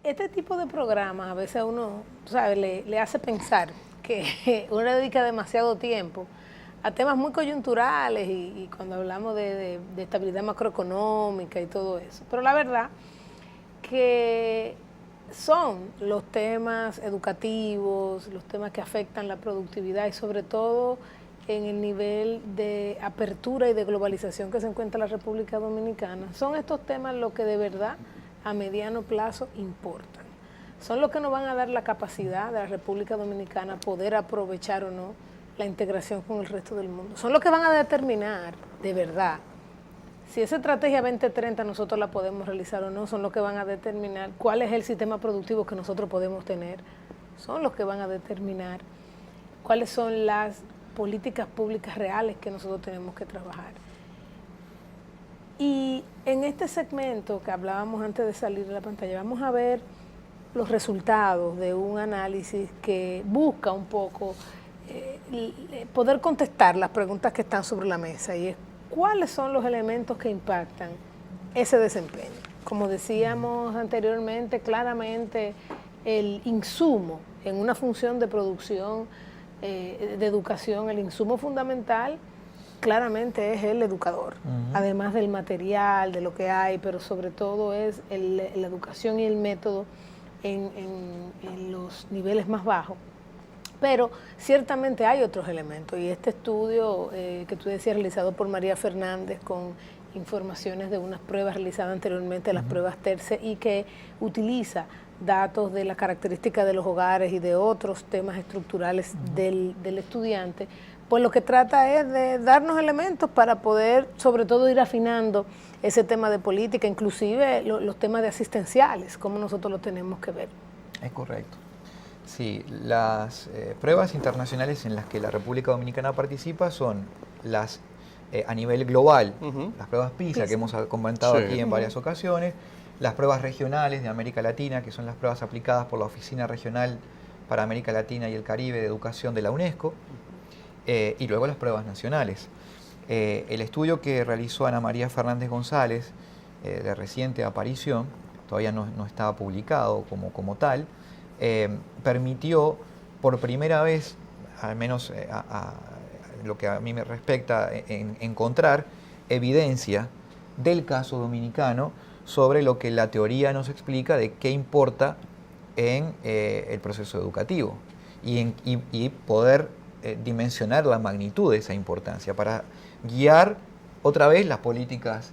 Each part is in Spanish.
Este tipo de programas a veces a uno, ¿sabes? Le hace pensar que uno le dedica demasiado tiempo a temas muy coyunturales y cuando hablamos de estabilidad macroeconómica y todo eso. Pero la verdad que son los temas educativos, los temas que afectan la productividad y sobre todo en el nivel de apertura y de globalización que se encuentra la República Dominicana. Son estos temas los que de verdad a mediano plazo importan. Son los que nos van a dar la capacidad de la República Dominicana poder aprovechar o no la integración con el resto del mundo. Son los que van a determinar de verdad si esa estrategia 2030 nosotros la podemos realizar o no. Son los que van a determinar cuál es el sistema productivo que nosotros podemos tener. Son los que van a determinar cuáles son las políticas públicas reales que nosotros tenemos que trabajar. Y en este segmento que hablábamos antes de salir de la pantalla, vamos a ver los resultados de un análisis que busca un poco poder contestar las preguntas que están sobre la mesa, y es cuáles son los elementos que impactan ese desempeño. Como decíamos anteriormente, claramente el insumo en una función de producción de educación, el insumo fundamental claramente es el educador, además del material, de lo que hay, pero sobre todo es la educación y el método en los niveles más bajos. Pero ciertamente hay otros elementos, y este estudio que tú decías, realizado por María Fernández con informaciones de unas pruebas realizadas anteriormente, las pruebas TERCE, y que utiliza datos de las características de los hogares y de otros temas estructurales del estudiante, pues lo que trata es de darnos elementos para poder sobre todo ir afinando ese tema de política, inclusive los temas de asistenciales, como nosotros lo tenemos que ver. Es correcto. Sí, las pruebas internacionales en las que la República Dominicana participa son las a nivel global, las pruebas PISA, que hemos comentado aquí en varias ocasiones, las pruebas regionales de América Latina, que son las pruebas aplicadas por la Oficina Regional para América Latina y el Caribe de Educación de la UNESCO, y luego las pruebas nacionales. El estudio que realizó Ana María Fernández González, de reciente aparición, todavía no estaba publicado como tal, permitió por primera vez, al menos lo que a mí me respecta, encontrar evidencia del caso dominicano sobre lo que la teoría nos explica de qué importa en el proceso educativo y poder dimensionar la magnitud de esa importancia para guiar otra vez las políticas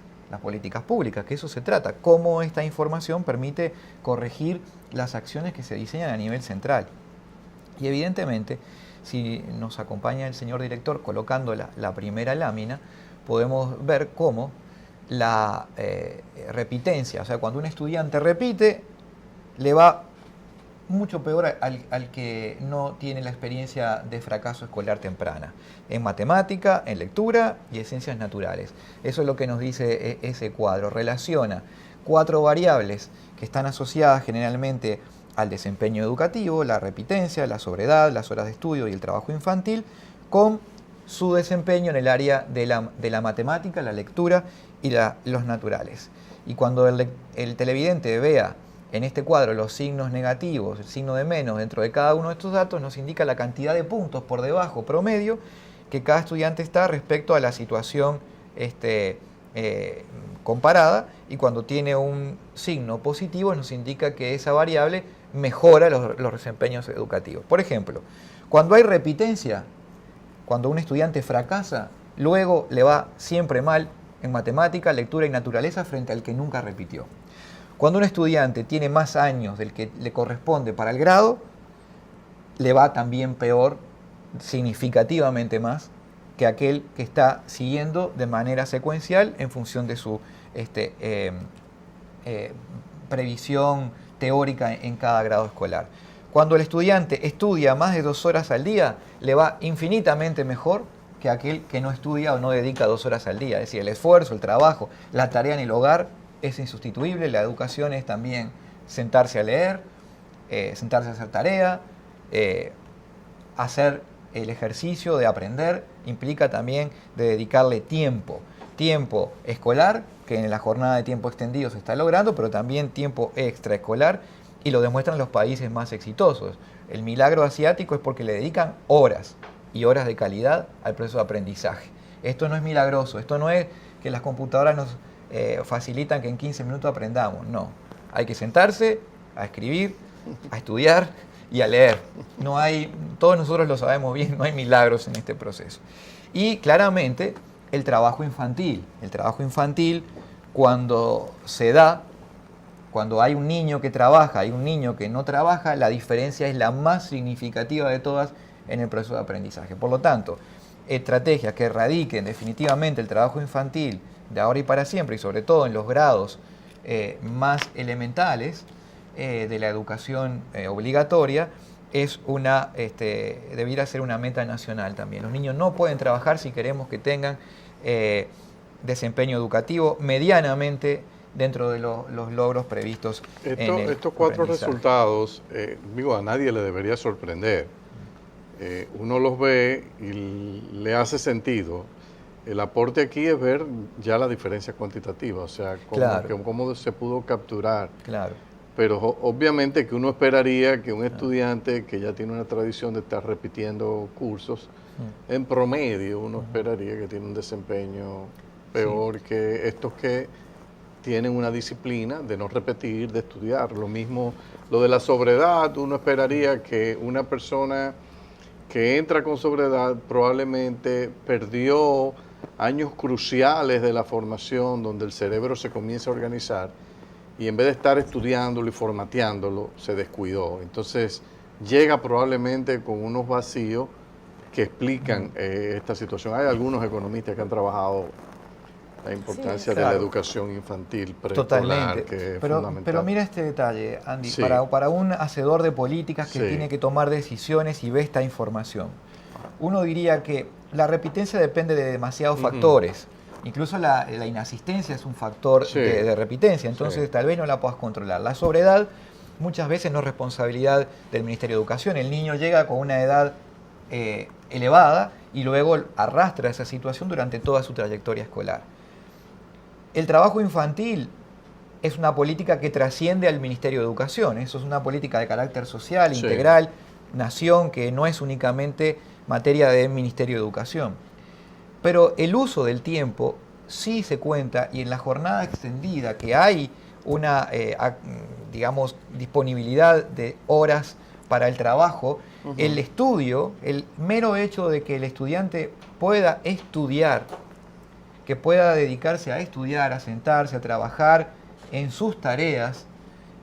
públicas, que eso se trata, cómo esta información permite corregir las acciones que se diseñan a nivel central. Y evidentemente, si nos acompaña el señor director colocando la primera lámina, podemos ver cómo la repitencia, o sea, cuando un estudiante repite, le va mucho peor al que no tiene la experiencia de fracaso escolar temprana, en matemática, en lectura y en ciencias naturales. Eso es lo que nos dice ese cuadro. Relaciona 4 variables que están asociadas generalmente al desempeño educativo: la repitencia, la sobriedad, las horas de estudio y el trabajo infantil, con su desempeño en el área de la matemática, la lectura y los naturales. Y cuando el televidente vea en este cuadro los signos negativos, el signo de menos dentro de cada uno de estos datos, nos indica la cantidad de puntos por debajo promedio que cada estudiante está respecto a la situación comparada, y cuando tiene un signo positivo nos indica que esa variable mejora los desempeños educativos. Por ejemplo, cuando hay repitencia, cuando un estudiante fracasa, luego le va siempre mal en matemática, lectura y naturaleza frente al que nunca repitió. Cuando un estudiante tiene más años del que le corresponde para el grado, le va también peor, significativamente más, que aquel que está siguiendo de manera secuencial en función de su previsión teórica en cada grado escolar. Cuando el estudiante estudia más de 2 horas al día, le va infinitamente mejor que aquel que no estudia o no dedica 2 horas al día. Es decir, el esfuerzo, el trabajo, la tarea en el hogar es insustituible. La educación es también sentarse a leer, sentarse a hacer tarea, hacer el ejercicio de aprender, implica también de dedicarle tiempo escolar, que en la jornada de tiempo extendido se está logrando, pero también tiempo extraescolar y lo demuestran los países más exitosos. El milagro asiático es porque le dedican horas y horas de calidad al proceso de aprendizaje. Esto no es milagroso, esto no es que las computadoras nos facilitan que en 15 minutos aprendamos, no. Hay que sentarse a escribir, a estudiar y a leer. No hay, todos nosotros lo sabemos bien, no hay milagros en este proceso. Y claramente el trabajo infantil. El trabajo infantil, cuando se da, cuando hay un niño que trabaja, hay un niño que no trabaja, la diferencia es la más significativa de todas en el proceso de aprendizaje. Por lo tanto, estrategias que erradiquen definitivamente el trabajo infantil de ahora y para siempre, y sobre todo en los grados más elementales de la educación obligatoria, debiera ser una meta nacional también. Los niños no pueden trabajar si queremos que tengan desempeño educativo medianamente dentro de los logros previstos. Estos 4 resultados, a nadie le debería sorprender. Uno los ve y le hace sentido. El aporte aquí es ver ya la diferencia cuantitativa, o sea, cómo se pudo capturar. Claro. Pero obviamente que uno esperaría que un estudiante que ya tiene una tradición de estar repitiendo cursos, en promedio uno esperaría que tiene un desempeño peor que estos que tienen una disciplina de no repetir, de estudiar. Lo mismo, lo de la sobredad, uno esperaría que una persona que entra con sobredad probablemente perdió años cruciales de la formación donde el cerebro se comienza a organizar y en vez de estar estudiándolo y formateándolo, se descuidó. Entonces llega probablemente con unos vacíos que explican esta situación. Hay algunos economistas que han trabajado la importancia de la educación infantil preescolar, que es fundamental. Pero mira este detalle, Andy, para un hacedor de políticas que tiene que tomar decisiones y ve esta información, uno diría que la repitencia depende de demasiados factores. Incluso la inasistencia es un factor de repitencia, entonces tal vez no la puedas controlar. La sobredad muchas veces no es responsabilidad del Ministerio de Educación. El niño llega con una edad elevada y luego arrastra esa situación durante toda su trayectoria escolar. El trabajo infantil es una política que trasciende al Ministerio de Educación. Eso es una política de carácter social, integral, nación, que no es únicamente materia del Ministerio de Educación. Pero el uso del tiempo sí se cuenta, y en la jornada extendida que hay una, disponibilidad de horas para el trabajo, el estudio, el mero hecho de que el estudiante pueda estudiar, que pueda dedicarse a estudiar, a sentarse, a trabajar en sus tareas,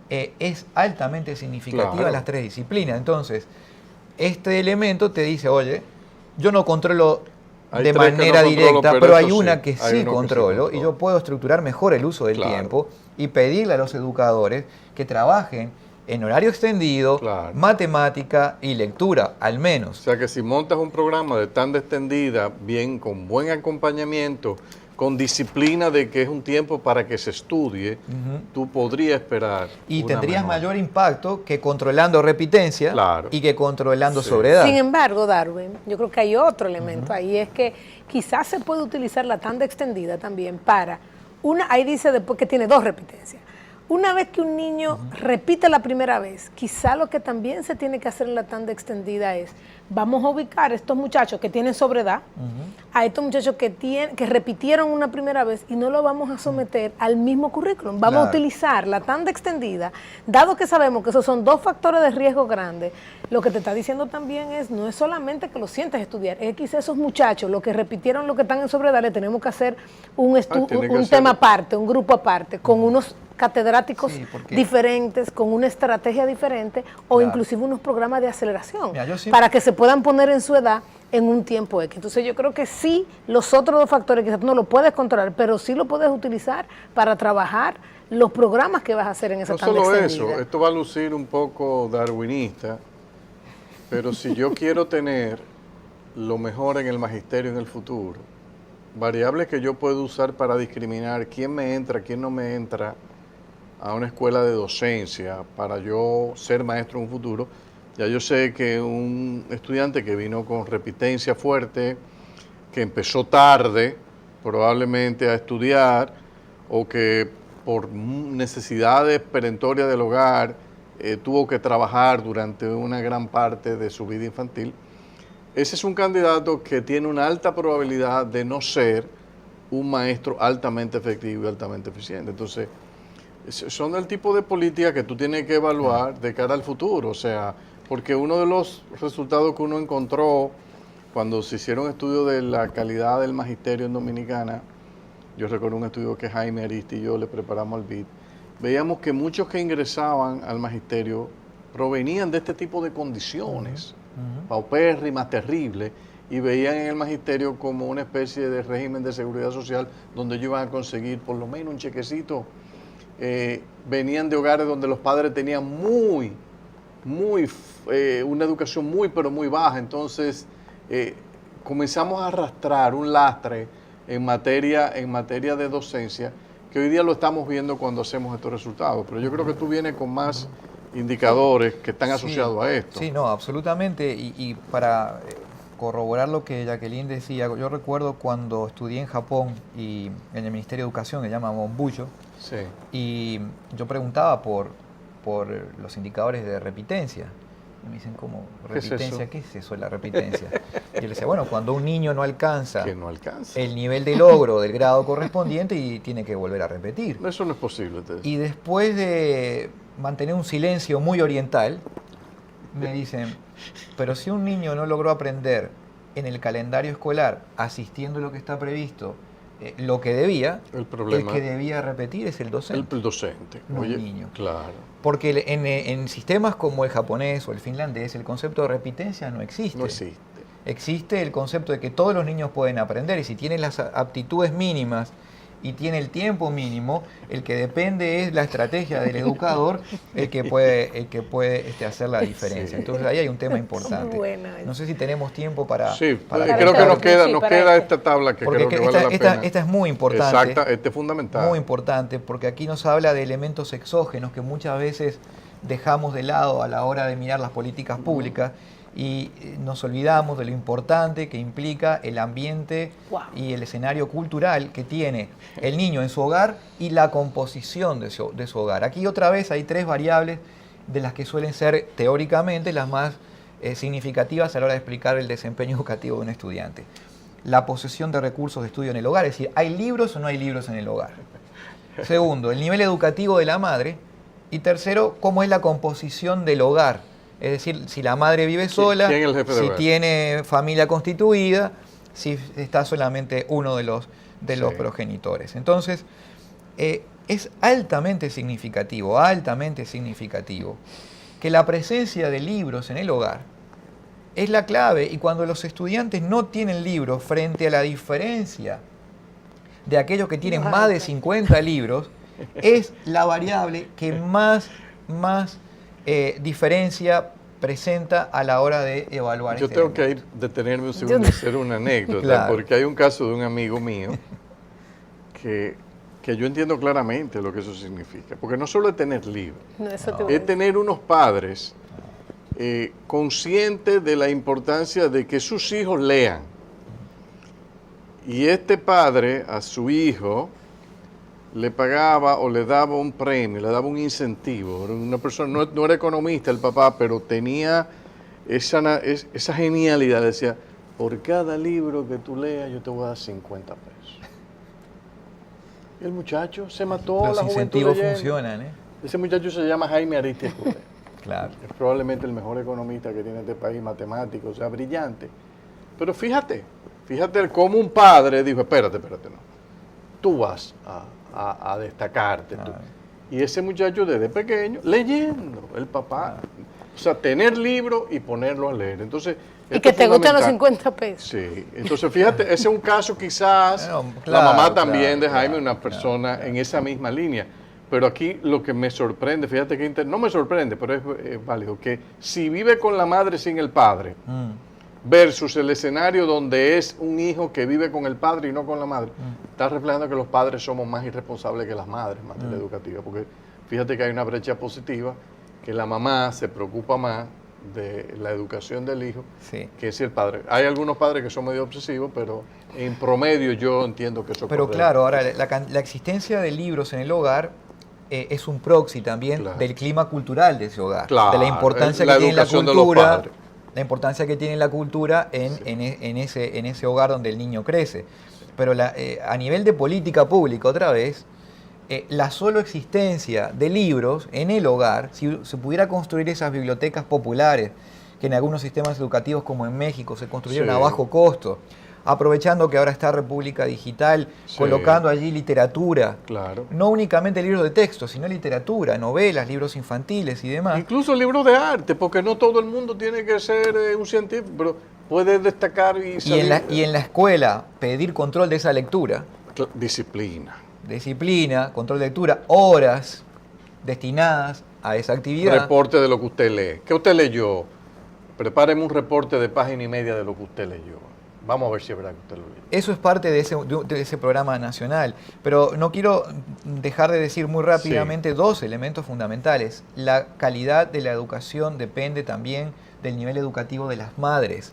es altamente significativa en las 3 disciplinas. Entonces, este elemento te dice, oye, yo no controlo de manera directa, pero hay una que sí controlo, y yo puedo estructurar mejor el uso del tiempo y pedirle a los educadores que trabajen en horario extendido, matemática y lectura, al menos. O sea que si montas un programa de tanda extendida, bien, con buen acompañamiento, con disciplina de que es un tiempo para que se estudie, tú podrías esperar. Y tendrías mayor impacto que controlando repitencia y que controlando sobredad. Sin embargo, Darwin, yo creo que hay otro elemento ahí, es que quizás se puede utilizar la tanda extendida también para ahí dice después que tiene 2 repitencias. Una vez que un niño repite la primera vez, quizá lo que también se tiene que hacer en la tanda extendida es, vamos a ubicar a estos muchachos que tienen sobredad, a estos muchachos que repitieron una primera vez y no lo vamos a someter al mismo currículum. Vamos a utilizar la tanda extendida, dado que sabemos que esos son 2 factores de riesgo grandes. Lo que te está diciendo también no es solamente que lo sientes estudiar, es que esos muchachos, los que repitieron, los que están en sobredad, le tenemos que hacer un tema aparte, un grupo aparte, con unos catedráticos diferentes, con una estrategia diferente o inclusive unos programas de aceleración para que se puedan poner en su edad en un tiempo X. Entonces yo creo que sí, los otros 2 factores quizás no lo puedes controlar, pero sí lo puedes utilizar para trabajar los programas que vas a hacer en esa tanda extendida. No solo eso, esto va a lucir un poco darwinista, pero si yo quiero tener lo mejor en el magisterio en el futuro, variables que yo puedo usar para discriminar quién me entra, quién no me entra a una escuela de docencia para yo ser maestro en un futuro. Ya yo sé que un estudiante que vino con repitencia fuerte, que empezó tarde probablemente a estudiar, o que por necesidades perentorias del hogar tuvo que trabajar durante una gran parte de su vida infantil, ese es un candidato que tiene una alta probabilidad de no ser un maestro altamente efectivo y altamente eficiente. Entonces, son del tipo de política que tú tienes que evaluar de cara al futuro. O sea, porque uno de los resultados que uno encontró cuando se hicieron estudios de la calidad del magisterio en Dominicana, yo recuerdo un estudio que Jaime Aristi y yo le preparamos al BID, veíamos que muchos que ingresaban al magisterio provenían de este tipo de condiciones, paupérrimas, terribles, y veían en el magisterio como una especie de régimen de seguridad social donde ellos iban a conseguir por lo menos un chequecito. Venían de hogares donde los padres tenían una educación muy, pero muy baja. Entonces, comenzamos a arrastrar un lastre en materia de docencia, que hoy día lo estamos viendo cuando hacemos estos resultados. Pero yo creo que tú vienes con más indicadores que están asociados a esto. Sí, no, absolutamente. Y para corroborar lo que Jacqueline decía, yo recuerdo cuando estudié en Japón y en el Ministerio de Educación, que se llama Monbucho, Sí. y yo preguntaba por los indicadores de repitencia. Y me dicen, ¿cómo? ¿Repitencia? ¿Qué es eso de la repitencia? Y yo le decía, bueno, cuando un niño no alcanza, el nivel de logro del grado correspondiente y tiene que volver a repetir. Eso no es posible. Y después de mantener un silencio muy oriental, me dicen, pero si un niño no logró aprender en el calendario escolar, asistiendo a lo que está previsto, lo que debía, el que debía repetir es el docente. El docente, no el niño. Claro. Porque en sistemas como el japonés o el finlandés, el concepto de repitencia no existe. No existe. Existe el concepto de que todos los niños pueden aprender y si tienen las aptitudes mínimas y tiene el tiempo mínimo, el que depende es la estrategia del educador, el que puede hacer la diferencia. Sí. Entonces ahí hay un tema importante. No sé si tenemos tiempo para... Sí, creo que nos queda esta tabla que creo que vale la pena. Esta es muy importante. Exacto, es fundamental. Muy importante, porque aquí nos habla de elementos exógenos que muchas veces dejamos de lado a la hora de mirar las políticas públicas. Y nos olvidamos de lo importante que implica el ambiente y el escenario cultural que tiene el niño en su hogar y la composición de su hogar. Aquí otra vez hay 3 variables de las que suelen ser teóricamente las más significativas a la hora de explicar el desempeño educativo de un estudiante. La posesión de recursos de estudio en el hogar, es decir, ¿hay libros o no hay libros en el hogar? Segundo, el nivel educativo de la madre. Y tercero, ¿cómo es la composición del hogar? Es decir, si la madre vive sola, si tiene familia constituida, si está solamente uno de los progenitores. Entonces, es altamente significativo que la presencia de libros en el hogar es la clave, y cuando los estudiantes no tienen libros frente a la diferencia de aquellos que tienen más de 50 libros, es la variable que más diferencia presenta a la hora de evaluar. Yo tengo que detenerme un segundo y hacer una anécdota, claro. Porque hay un caso de un amigo mío que yo entiendo claramente lo que eso significa. Porque no solo es tener libros, es tener unos padres conscientes de la importancia de que sus hijos lean. Y este padre a su hijo le pagaba o le daba un premio, le daba un incentivo. Una persona, no era economista el papá, pero tenía esa genialidad. Decía, por cada libro que tú leas yo te voy a dar 50 pesos. Y el muchacho se mató. Los incentivos funcionan, ¿eh? Ese muchacho se llama Jaime Aristi. Claro. Es probablemente el mejor economista que tiene este país, matemático, o sea, brillante. Pero fíjate cómo un padre dijo, espérate, no. Tú vas a destacarte. Tú. Y ese muchacho desde pequeño, leyendo, el papá. O sea, tener libros y ponerlo a leer. Entonces, y que te gusten los 50 pesos. Sí. Entonces, fíjate, ese es un caso quizás, la mamá también de Jaime, una persona en esa misma línea. Pero aquí lo que me sorprende, fíjate que no me sorprende, pero es válido, que si vive con la madre sin el padre, versus el escenario donde es un hijo que vive con el padre y no con la madre, está reflejando que los padres somos más irresponsables que las madres en materia educativa, porque fíjate que hay una brecha positiva, que la mamá se preocupa más de la educación del hijo que si el padre. Hay algunos padres que son medio obsesivos, pero en promedio yo entiendo que eso es Pero correcto. Claro, ahora la existencia de libros en el hogar es un proxy también del clima cultural de ese hogar, de la importancia la que tiene la educación de los cultura, padres. la importancia que tiene la cultura en ese hogar donde el niño crece. Pero a nivel de política pública, otra vez, la solo existencia de libros en el hogar, si se pudiera construir esas bibliotecas populares que en algunos sistemas educativos como en México se construyeron a bajo costo, aprovechando que ahora está República Digital, colocando allí literatura, no únicamente libros de texto, sino literatura, novelas, libros infantiles y demás. Incluso libros de arte, porque no todo el mundo tiene que ser un científico, pero puede destacar y salir. Y en la escuela pedir control de esa lectura. Disciplina, control de lectura, horas destinadas a esa actividad. Reporte de lo que usted lee. ¿Qué usted leyó? Prepáreme un reporte de página y media de lo que usted leyó. Vamos a ver si es verdad que usted lo leyó. Eso es parte de ese programa nacional. Pero no quiero dejar de decir muy rápidamente dos elementos fundamentales. La calidad de la educación depende también del nivel educativo de las madres.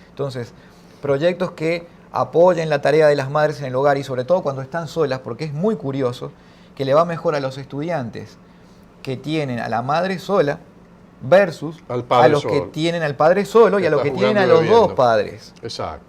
Entonces, proyectos que apoyen la tarea de las madres en el hogar y sobre todo cuando están solas, porque es muy curioso que le va mejor a los estudiantes que tienen a la madre sola versus a los que tienen al padre solo y a los que tienen a los dos padres. Exacto.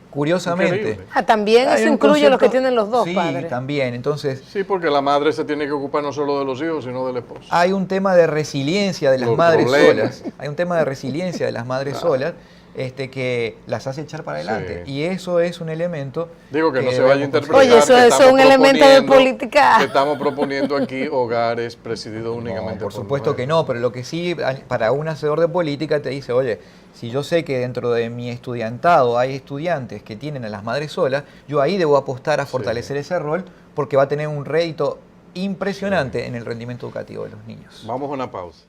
Curiosamente. También eso incluye a los que tienen los dos padres. Sí, también. Entonces, sí, porque la madre se tiene que ocupar no solo de los hijos, sino del esposo. Hay un tema de resiliencia de las madres solas. Hay un tema de resiliencia de las madres solas. Que las hace echar para adelante. Y eso es un elemento... Digo que no se vaya a interpretar. Oye, eso es un elemento de política. Que estamos proponiendo aquí hogares presididos únicamente por supuesto que no, pero lo que sí, para un hacedor de política te dice, oye, si yo sé que dentro de mi estudiantado hay estudiantes que tienen a las madres solas, yo ahí debo apostar a fortalecer ese rol porque va a tener un rédito impresionante en el rendimiento educativo de los niños. Vamos a una pausa.